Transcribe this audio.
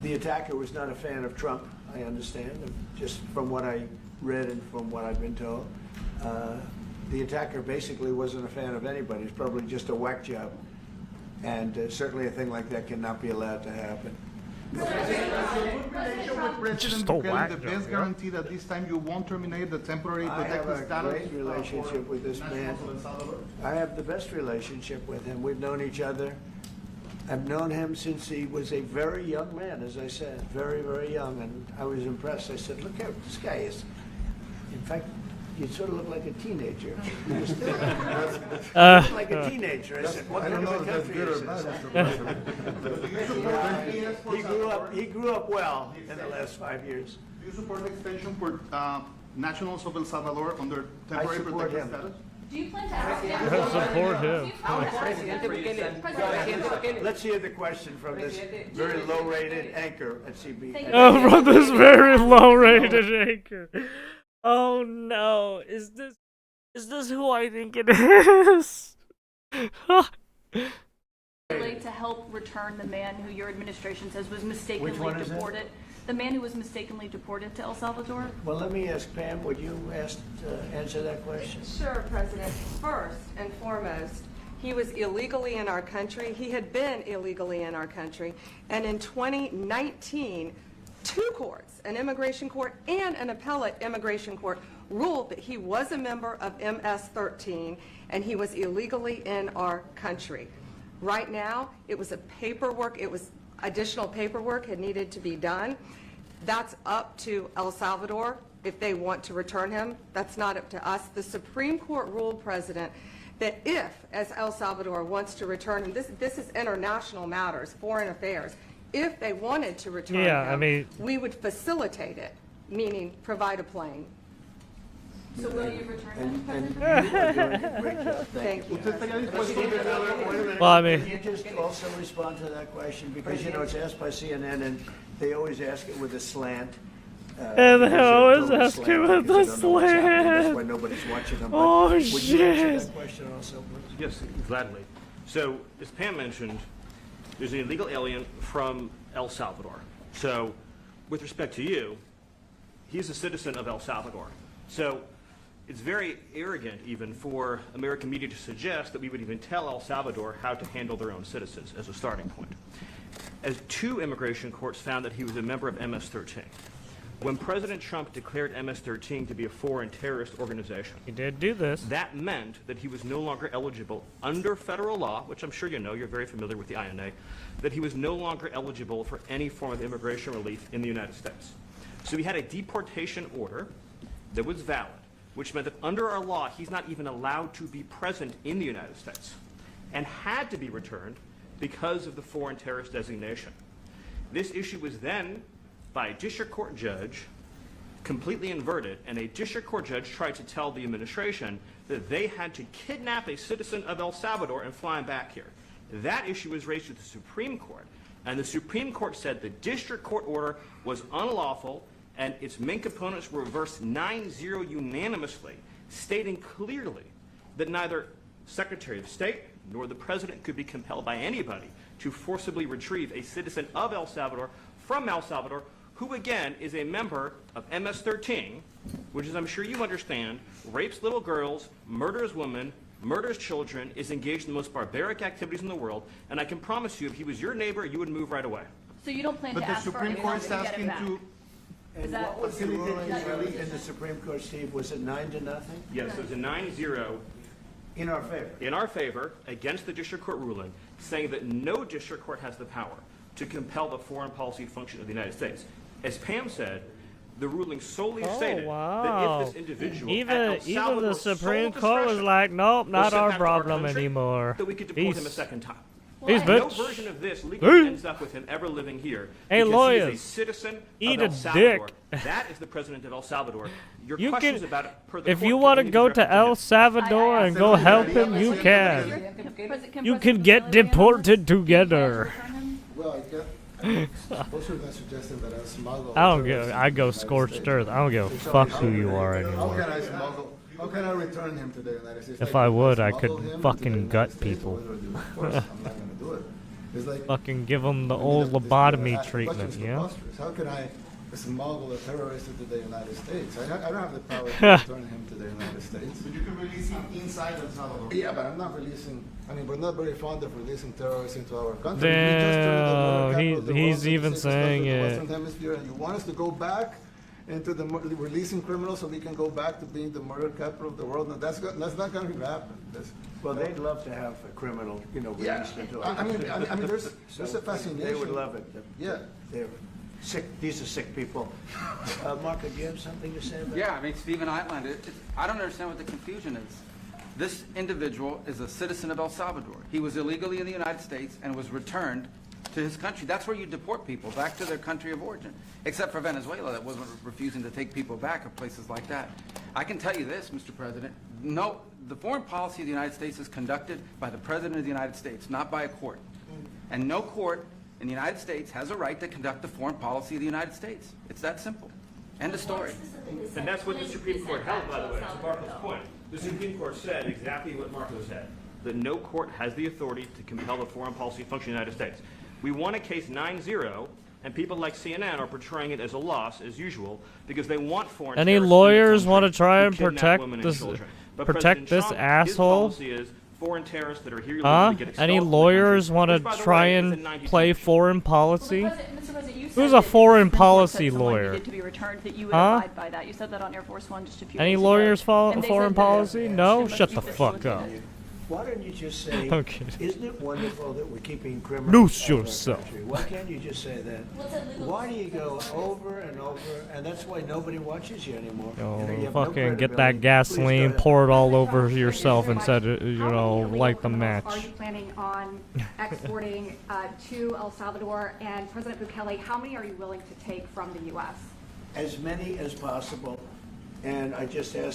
The attacker was not a fan of Trump, I understand, just from what I read and from what I've been told. The attacker basically wasn't a fan of anybody. It's probably just a whack job. And certainly a thing like that cannot be allowed to happen. Just a whack job, the best guarantee that this time you won't terminate the temporary I have protected a status. great relationship with this man. I have the best relationship with him. We've known each other. I've known him since he was a very young man, as I said, very, very young, and I was impressed. I said, look how this guy is. In fact, you sort of look like a teenager. You still look like a teenager. I said, what kind of a country is this? He grew up well in the last 5 years. Do you support the extension for nationals of El Salvador under temporary support protected him. status? Do you plan to ask him? Support him. Let's hear the question from this very low-rated anchor at CB. Oh, from this very low-rated anchor. Oh no, is this who I think it is? To help return the man who your administration says was mistakenly Which one is it? deported. The man who was mistakenly deported to El Salvador. Well, let me ask Pam, would you answer that question? Sure, President. First and foremost, he was illegally in our country. He had been illegally in our country. And in 2019, two courts, an immigration court and an appellate immigration court, ruled that he was a member of MS-13 and he was illegally in our country. Right now, it was additional paperwork had needed to be done. That's up to El Salvador if they want to return him. That's not up to us. The Supreme Court ruled, President, that if, as El Salvador wants to return him, this is international matters, foreign affairs, if they wanted to return him, we would facilitate it, meaning provide a plane. So will you return him, And President? you are doing a great job. Thank you. Well, I mean, Can you just also respond to that question? Because, you know, it's asked by CNN, and they always ask it with a slant. And they always ask it with a That's why slant. nobody's watching them. Oh, Would you answer shit. that question also, please? Yes, gladly. So, as Pam mentioned, there's an illegal alien from El Salvador. So, with respect to you, he's a citizen of El Salvador. So, it's very arrogant even for American media to suggest that we would even tell El Salvador how to handle their own citizens as a starting point. As two immigration courts found that he was a member of MS-13. When President Trump declared MS-13 to be a foreign terrorist organization, he did do this. that meant that he was no longer eligible under federal law, which I'm sure you know, you're very familiar with the INA, that he was no longer eligible for any form of immigration relief in the United States. So he had a deportation order that was valid, which meant that under our law, he's not even allowed to be present in the United States and had to be returned because of the foreign terrorist designation. This issue was then, by a district court judge, completely inverted, and a district court judge tried to tell the administration that they had to kidnap a citizen of El Salvador and fly him back here. That issue was raised with the Supreme Court, and the Supreme Court said the district court order was unlawful, and its main components were reversed 9-0 unanimously, stating clearly that neither Secretary of State nor the President could be compelled by anybody to forcibly retrieve a citizen of El Salvador from El Salvador, who again is a member of MS-13, which, as I'm sure you understand, rapes little girls, murders women, murders children, is engaged in the most barbaric activities in the world, and I can promise you if he was your neighbor, you would move right away. So you don't plan But to the ask for Supreme any Court help is to get asking him back? to, And that- what was the ruling in the Supreme Court, Steve? Was it 9-0? Yes, it was a 9-0 In our favor? in our favor against the district court ruling, saying that no district court has the power to compel the foreign policy function of the United States. As Pam said, the ruling solely stated that if this individual at El Even the Salvador's Supreme sole Court was discretion like, nope, was not sent our back to our problem country, anymore. that we could deport him a Peace. second time. Peace, No bitch. version of this legally ends up with him ever living here. Hey, because lawyers, he is a citizen eat of El a Salvador. dick. That is the president of El Salvador. Your You questions can- about it per the If court you want to continue go direct to El Salvador and go help him, you can. You can get deported together. Well, I get. Most of them suggesting that I smuggle. I don't give. I go scorched earth. I don't give a fuck who you are How anymore. can I smuggle? How can I return him to the United States? If Like, I would, I smuggle could him to the fucking United gut States, people. of course, I'm not going to do it. It's like Fucking give them the I mean, old the lobotomy question treatment, is yeah? preposterous. How can I smuggle a terrorist into the United States? I don't have the power to return him to the United States. But you can release him inside El Salvador. Yeah, but I'm not releasing. I mean, we're not very fond of releasing terrorists into our country. Damn, he's even saying in the it. Western Hemisphere, and you want us to go back into the releasing criminals so we can go back to being the murder capital of the world? No, that's not going to happen. Well, they'd love to have a criminal, Yeah, released into I mean, there's a fascination. They would love it. Yeah. They're sick, these are sick people. Marco, do you have something to say about that? Yeah, I mean, Stephen Island, I don't understand what the confusion is. This individual is a citizen of El Salvador. He was illegally in the United States and was returned to his country. That's where you deport people, back to their country of origin, except for Venezuela that wasn't refusing to take people back, or places like that. I can tell you this, Mr. President, no, the foreign policy of the United States is conducted by the President of the United States, not by a court. And no court in the United States has a right to conduct the foreign policy of the United States. It's that simple. End of story. And that's what the Supreme Court held, by the way, to Marco's point. The Supreme Court said exactly what Marco said, that no court has the authority to compel the foreign policy function of the United States. We won a case 9-0, and people like CNN are portraying it as a loss, as usual, because they want foreign Any terrorists in the lawyers country want to try who and kidnap protect women and this, children. But protect President this Trump, asshole? His policy is foreign terrorists that are here Huh? legally get expelled Any from the lawyers country, want to which, by the try way, is a and 90 play statute. foreign policy? Mr. President, you said Who's that a if the foreign Supreme Court policy said someone lawyer? needed to be returned, that you would Huh? abide by that. You said that on Air Force One just a few Any days lawyers ago. follow And they foreign said that policy? it No? must Shut be the fuck up. facilitated. Why don't you just say, I'm kidding. isn't it wonderful that we're keeping criminals Loose out of our yourself. country? Why can't you just say that? Why do you go over and over, and that's why nobody watches you anymore. You know, you Oh, have no fucking get credibility. that Please gasoline, go ahead. pour it all over yourself and said, like the Are match. you planning on exporting to El Salvador? And President Bukele, how many are you willing to take from the U.S.? As many as possible, and I just asked